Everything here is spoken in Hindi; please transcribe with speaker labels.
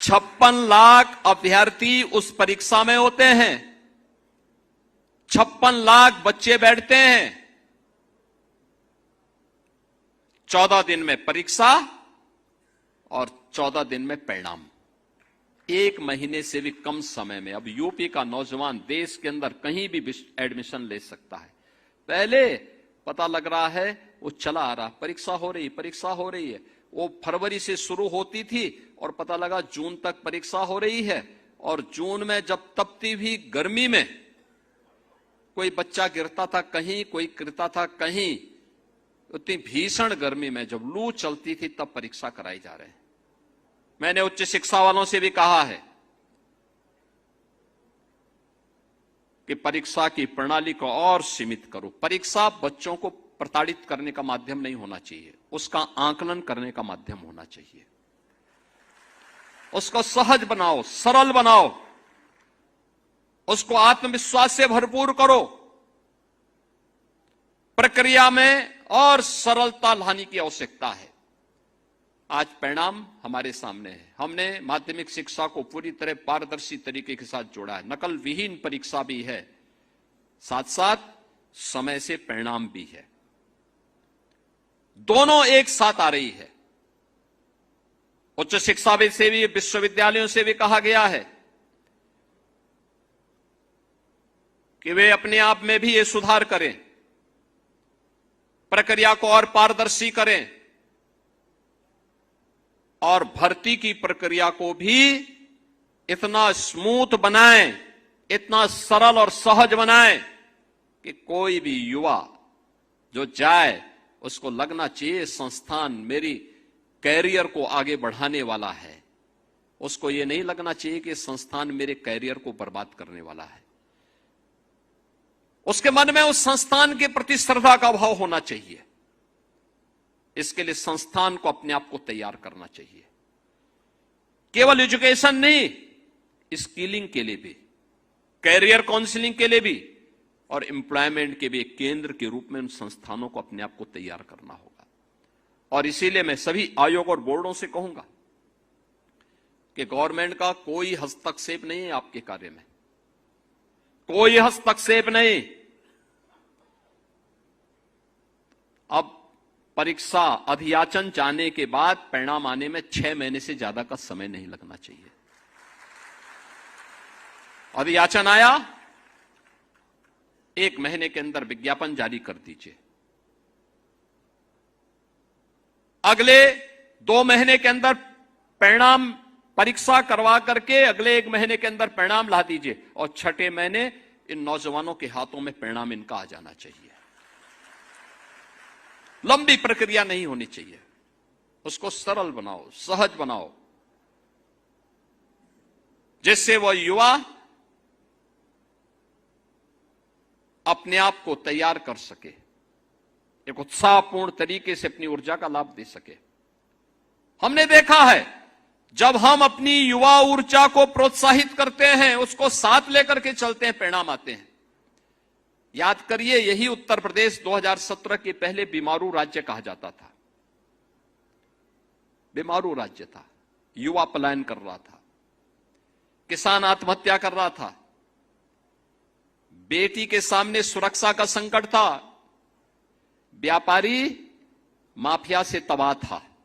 Speaker 1: 56 लाख अभ्यर्थी उस परीक्षा में होते हैं, 56 लाख बच्चे बैठते हैं। 14 दिन में परीक्षा और 14 दिन में परिणाम। 1 महीने से भी कम समय में अब यूपी का नौजवान देश के अंदर कहीं भी एडमिशन ले सकता है। पहले पता लग रहा है वो चला आ रहा, परीक्षा हो रही है। वो फरवरी से शुरू होती थी और पता लगा जून तक परीक्षा हो रही है। और जून में जब तपती हुई गर्मी में कोई बच्चा गिरता था कहीं, कोई गिरता था कहीं, उतनी भीषण गर्मी में जब लू चलती थी तब परीक्षा कराई जा रहे हैं। मैंने उच्च शिक्षा वालों से भी कहा है कि परीक्षा की प्रणाली को और सीमित करो। परीक्षा बच्चों को प्रताड़ित करने का माध्यम नहीं होना चाहिए, उसका आकलन करने का माध्यम होना चाहिए। उसको सहज बनाओ, सरल बनाओ, उसको आत्मविश्वास से भरपूर करो। प्रक्रिया में और सरलता लाने की आवश्यकता है। आज परिणाम हमारे सामने है। हमने माध्यमिक शिक्षा को पूरी तरह पारदर्शी तरीके के साथ जोड़ा है। नकल विहीन परीक्षा भी है, साथ साथ समय से परिणाम भी है। दोनों एक साथ आ रही है। उच्च शिक्षा से भी, विश्वविद्यालयों से भी कहा गया है कि वे अपने आप में भी ये सुधार करें, प्रक्रिया को और पारदर्शी करें और भर्ती की प्रक्रिया को भी इतना स्मूथ बनाएं, इतना सरल और सहज बनाएं कि कोई भी युवा जो जाए उसको लगना चाहिए संस्थान मेरी कैरियर को आगे बढ़ाने वाला है। उसको ये नहीं लगना चाहिए कि संस्थान मेरे कैरियर को बर्बाद करने वाला है। उसके मन में उस संस्थान के प्रति श्रद्धा का भाव होना चाहिए। इसके लिए संस्थान को अपने आप को तैयार करना चाहिए। केवल एजुकेशन नहीं, स्किलिंग के लिए भी, कैरियर काउंसलिंग के लिए भी और एम्प्लॉयमेंट के भी एक केंद्र के रूप में उन संस्थानों को अपने आप को तैयार करना होगा। और इसीलिए मैं सभी आयोग और बोर्डों से कहूंगा कि गवर्नमेंट का कोई हस्तक्षेप नहीं है आपके कार्य में, कोई हस्तक्षेप नहीं। अब परीक्षा अधियाचन जाने के बाद परिणाम आने में 6 महीने से ज्यादा का समय नहीं लगना चाहिए। अधियाचन आया, 1 महीने के अंदर विज्ञापन जारी कर दीजिए। अगले 2 महीने के अंदर परिणाम, परीक्षा करवा करके अगले 1 महीने के अंदर परिणाम ला दीजिए और 6ठे महीने इन नौजवानों के हाथों में परिणाम इनका आ जाना चाहिए। लंबी प्रक्रिया नहीं होनी चाहिए, उसको सरल बनाओ, सहज बनाओ, जिससे वह युवा अपने आप को तैयार कर सके, एक उत्साहपूर्ण तरीके से अपनी ऊर्जा का लाभ दे सके। हमने देखा है जब हम अपनी युवा ऊर्जा को प्रोत्साहित करते हैं, उसको साथ लेकर के चलते हैं, परिणाम आते हैं। याद करिए, यही उत्तर प्रदेश 2017 के पहले बीमारू राज्य कहा जाता था। बीमारू राज्य था, युवा पलायन कर रहा था, किसान आत्महत्या कर रहा था, बेटी के सामने सुरक्षा का संकट था, व्यापारी माफिया से तबाह था।